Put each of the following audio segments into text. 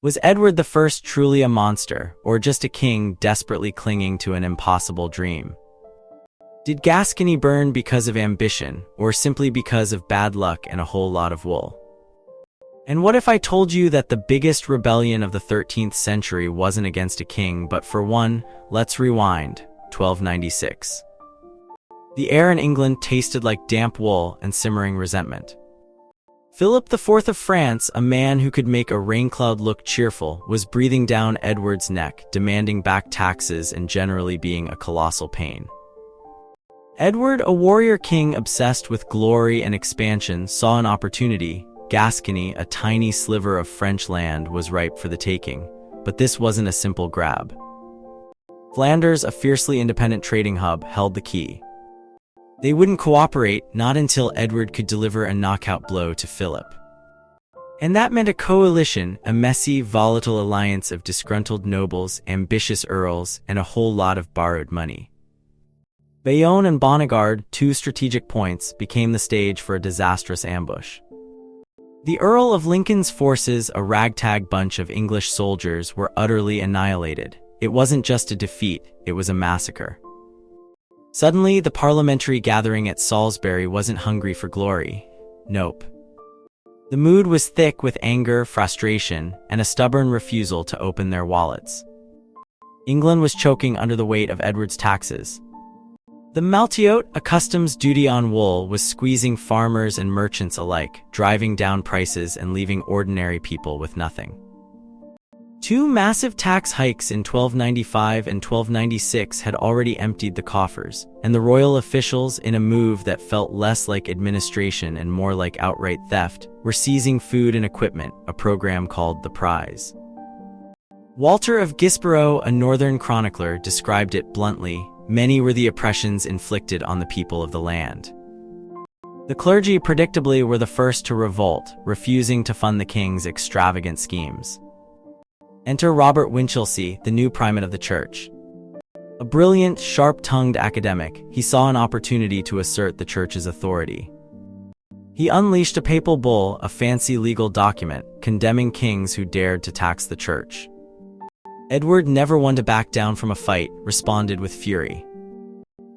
Was Edward I truly a monster, or just a king desperately clinging to an impossible dream? Did Gascony burn because of ambition, or simply because of bad luck and a whole lot of wool? And what if I told you that the biggest rebellion of the 13th century wasn't against a king, but for one, let's rewind, 1296. The air in England tasted like damp wool and simmering resentment. Philip IV of France, a man who could make a rain cloud look cheerful, was breathing down Edward's neck, demanding back taxes and generally being a colossal pain. Edward, a warrior king obsessed with glory and expansion, saw an opportunity. Gascony, a tiny sliver of French land, was ripe for the taking, but this wasn't a simple grab. Flanders, a fiercely independent trading hub, held the key. They wouldn't cooperate, not until Edward could deliver a knockout blow to Philip. And that meant a coalition, a messy, volatile alliance of disgruntled nobles, ambitious earls, and a whole lot of borrowed money. Bayonne and Bonnegarde, two strategic points, became the stage for a disastrous ambush. The Earl of Lincoln's forces, a ragtag bunch of English soldiers, were utterly annihilated. It wasn't just a defeat, it was a massacre. Suddenly, the parliamentary gathering at Salisbury wasn't hungry for glory. Nope. The mood was thick with anger, frustration, and a stubborn refusal to open their wallets. England was choking under the weight of Edward's taxes. The maltyote, a customs duty on wool, was squeezing farmers and merchants alike, driving down prices and leaving ordinary people with nothing. Two massive tax hikes in 1295 and 1296 had already emptied the coffers, and the royal officials, in a move that felt less like administration and more like outright theft, were seizing food and equipment, a program called the Prize. Walter of Gisborough, a northern chronicler, described it bluntly: many were the oppressions inflicted on the people of the land. The clergy, predictably, were the first to revolt, refusing to fund the king's extravagant schemes. Enter Robert Winchelsea, the new primate of the church. A brilliant, sharp-tongued academic, he saw an opportunity to assert the church's authority. He unleashed a papal bull, a fancy legal document, condemning kings who dared to tax the church. Edward, never one to back down from a fight, responded with fury.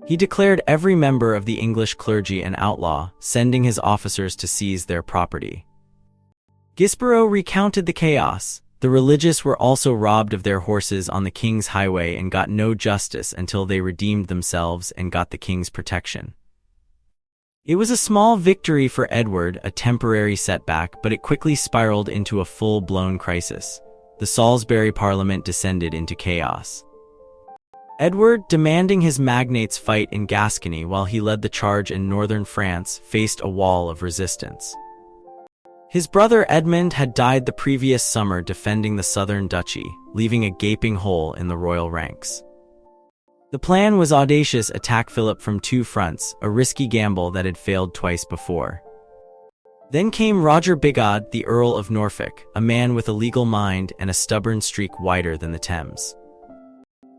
He declared every member of the English clergy an outlaw, sending his officers to seize their property. Gisborough recounted the chaos. The religious were also robbed of their horses on the king's highway and got no justice until they redeemed themselves and got the king's protection. It was a small victory for Edward, a temporary setback, but it quickly spiraled into a full-blown crisis. The Salisbury Parliament descended into chaos. Edward, demanding his magnates fight in Gascony while he led the charge in northern France, faced a wall of resistance. His brother Edmund had died the previous summer defending the southern duchy, leaving a gaping hole in the royal ranks. The plan was audacious: attack Philip from two fronts, a risky gamble that had failed twice before. Then came Roger Bigod, the Earl of Norfolk, a man with a legal mind and a stubborn streak wider than the Thames.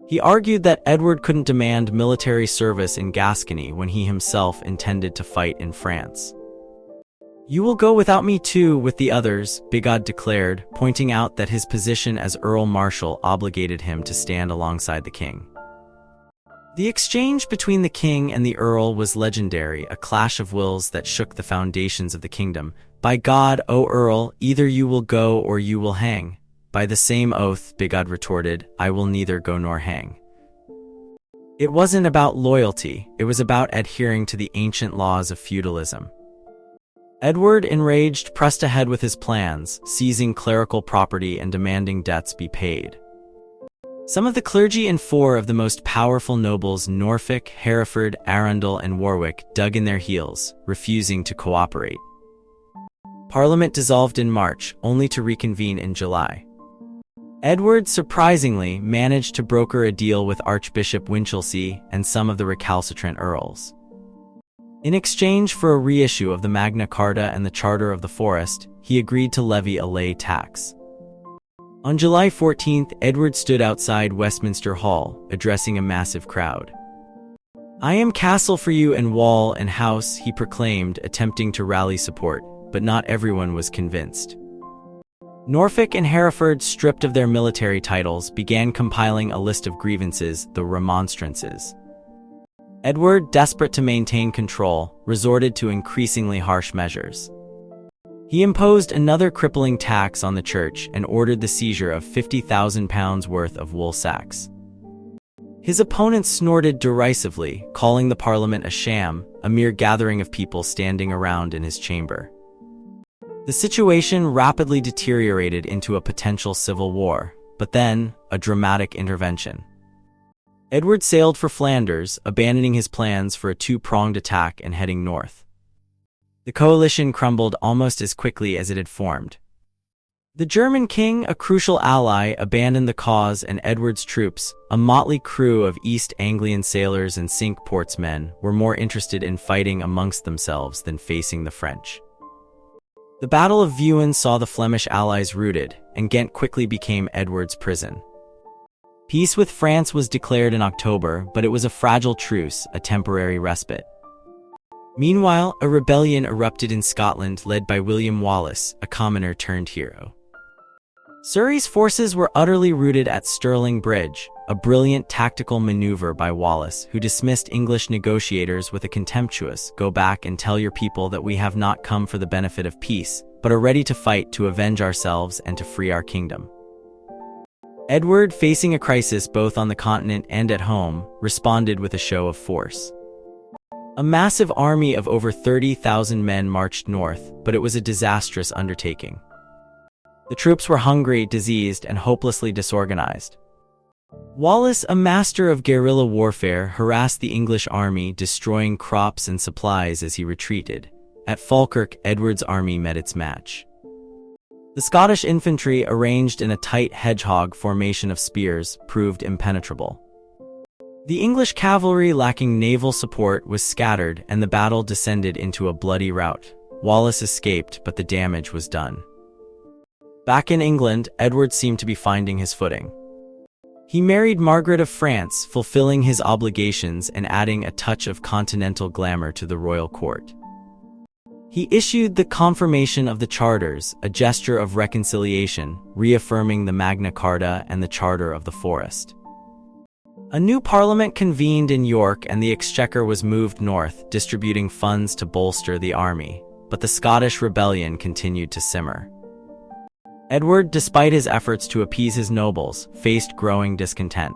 He argued that Edward couldn't demand military service in Gascony when he himself intended to fight in France. "You will go without me too, with the others," Bigod declared, pointing out that his position as Earl Marshal obligated him to stand alongside the king. The exchange between the king and the earl was legendary, a clash of wills that shook the foundations of the kingdom. "By God, O Earl, either you will go or you will hang." "By the same oath," Bigod retorted, "I will neither go nor hang." It wasn't about loyalty, it was about adhering to the ancient laws of feudalism. Edward, enraged, pressed ahead with his plans, seizing clerical property and demanding debts be paid. Some of the clergy and four of the most powerful nobles, Norfolk, Hereford, Arundel, and Warwick, dug in their heels, refusing to cooperate. Parliament dissolved in March, only to reconvene in July. Edward, surprisingly, managed to broker a deal with Archbishop Winchelsea and some of the recalcitrant earls. In exchange for a reissue of the Magna Carta and the Charter of the Forest, he agreed to levy a lay tax. On July 14th, Edward stood outside Westminster Hall, addressing a massive crowd. "I am castle for you and wall and house," he proclaimed, attempting to rally support, but not everyone was convinced. Norfolk and Hereford, stripped of their military titles, began compiling a list of grievances, the remonstrances. Edward, desperate to maintain control, resorted to increasingly harsh measures. He imposed another crippling tax on the church and ordered the seizure of £50,000 worth of wool sacks. His opponents snorted derisively, calling the Parliament a sham, a mere gathering of people standing around in his chamber. The situation rapidly deteriorated into a potential civil war, but then, a dramatic intervention. Edward sailed for Flanders, abandoning his plans for a two-pronged attack and heading north. The coalition crumbled almost as quickly as it had formed. The German king, a crucial ally, abandoned the cause, and Edward's troops, a motley crew of East Anglian sailors and Cinque-Ports men, were more interested in fighting amongst themselves than facing the French. The Battle of Bayonne saw the Flemish allies routed, and Ghent quickly became Edward's prison. Peace with France was declared in October, but it was a fragile truce, a temporary respite. Meanwhile, a rebellion erupted in Scotland led by William Wallace, a commoner turned hero. Surrey's forces were utterly routed at Stirling Bridge, a brilliant tactical maneuver by Wallace, who dismissed English negotiators with a contemptuous, "Go back and tell your people that we have not come for the benefit of peace, but are ready to fight to avenge ourselves and to free our kingdom." Edward, facing a crisis both on the continent and at home, responded with a show of force. A massive army of over 30,000 men marched north, but it was a disastrous undertaking. The troops were hungry, diseased, and hopelessly disorganized. Wallace, a master of guerrilla warfare, harassed the English army, destroying crops and supplies as he retreated. At Falkirk, Edward's army met its match. The Scottish infantry, arranged in a tight hedgehog formation of spears, proved impenetrable. The English cavalry, lacking naval support, was scattered, and the battle descended into a bloody rout. Wallace escaped, but the damage was done. Back in England, Edward seemed to be finding his footing. He married Margaret of France, fulfilling his obligations and adding a touch of continental glamour to the royal court. He issued the Confirmation of the Charters, a gesture of reconciliation, reaffirming the Magna Carta and the Charter of the Forest. A new parliament convened in York and the exchequer was moved north, distributing funds to bolster the army, but the Scottish rebellion continued to simmer. Edward, despite his efforts to appease his nobles, faced growing discontent.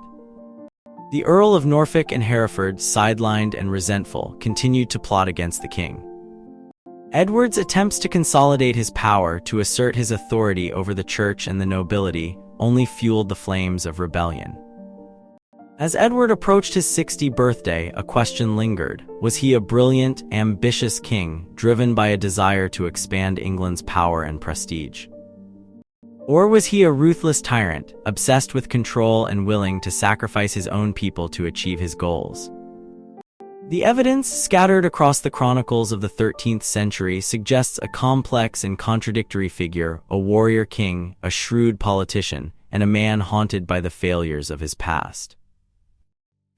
The Earl of Norfolk and Hereford, sidelined and resentful, continued to plot against the king. Edward's attempts to consolidate his power, to assert his authority over the church and the nobility, only fueled the flames of rebellion. As Edward approached his 60th birthday, a question lingered. Was he a brilliant, ambitious king, driven by a desire to expand England's power and prestige? Or was he a ruthless tyrant, obsessed with control and willing to sacrifice his own people to achieve his goals? The evidence, scattered across the chronicles of the 13th century, suggests a complex and contradictory figure, a warrior king, a shrewd politician, and a man haunted by the failures of his past.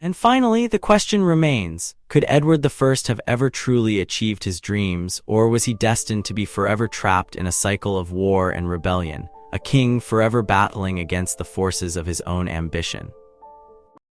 And finally, the question remains, could Edward I have ever truly achieved his dreams, or was he destined to be forever trapped in a cycle of war and rebellion, a king forever battling against the forces of his own ambition?